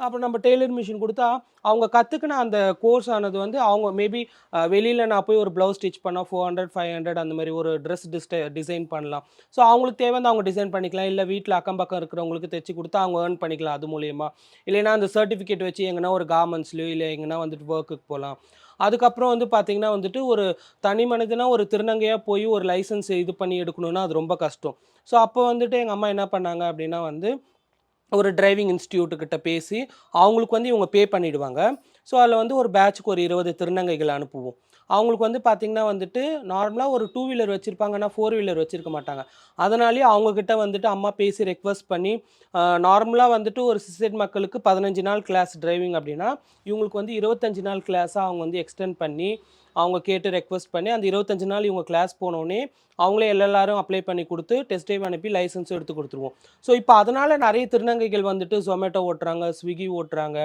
அப்போ நம்ம Taylor machine குடுத்தா, அவங்க கத்துக்கின அந்த கோர்ஸ் ஆனது வந்து அவங்க மேபி வெளியில நான் போய் ஒரு ப்ளவுஸ் ஸ்டிச் பண்ணா 400, 500 அந்த மாரி ஒரு ட்ரெஸ் டிசைன் பண்ணலாம். ஸோ அவங்களுக்கு தேவையானத அவங்க டிசைன் பண்ணிக்கலாம். இல்ல வீட்ல அக்கம் பக்கம் இருக்கிறவங்களுக்கு தச்சு குடுத்து அவங்க ஏர்ன் பண்ணிக்கலாம் அது மூலியமா. இல்லைன்னா அந்த சர்டிஃபிகேட் வச்சு எங்கன்னா ஒரு கார்மெண்ட்ஸ்லயோ இல்ல எங்கன்னா வந்துட்டு வொர்க்குக்கு போலாம். அதுக்கப்புறம் வந்து பார்த்தீங்கன்னா வந்துட்டு, ஒரு தனி மனிதனா ஒரு திருநங்கையா போய் ஒரு லைசென்ஸ் இது பண்ணி எடுக்கணும்னா, அது ரொம்ப கஷ்டம். ஸோ அப்போ வந்துட்டு எங்க அம்மா என்ன பண்ணாங்க அப்டின்னா வந்து ஒரு டிரைவிங் இன்ஸ்டிடியூட் கிட்ட பேசி, அவங்களுக்கு வந்து இவங்க பே பண்ணிடுவாங்க. ஸோ, அதில வந்து ஒரு பேட்ச்க்கு ஒரு 20 திருநங்கைகள அனுப்புவோம். அவங்களுக்கு வந்து பார்த்தீங்கன்னா வந்துட்டு, நார்மலா ஒரு 2 வீலர் வச்சிருப்பாங்க. ஆனா 4 வீலர் வச்சிருக்க மாட்டாங்க. அதனாலேயே அவங்க கிட்ட வந்துட்டு அம்மா பேசி ரெக்வெஸ்ட் பண்ணி, நார்மலா வந்துட்டு ஒரு சிசெட் மக்களுக்கு 15 நாள் கிளாஸ் டிரைவிங் அப்டின்னா, இவங்களுக்கு வந்து 25 நாள் கிளாஸா அவங்க வந்து எக்ஸ்டெண்ட் பண்ணி, அவங்க கேட்டு ரெக்வெஸ்ட் பண்ணி, அந்த 25 நாள் இவங்க கிளாஸ் போனோனே, அவங்களே எல்எல்ஆரும் அப்ளை பண்ணி குடுத்து, டெஸ்ட் டிரைவ் அனுப்பி லைசென்ஸும் எடுத்து குடுத்துருவோம். ஸோ, இப்ப அதனால நெறைய திருநங்கைகள் வந்துட்டு Zomato ஓட்டுறாங்க, Swiggy ஓட்டுறாங்க.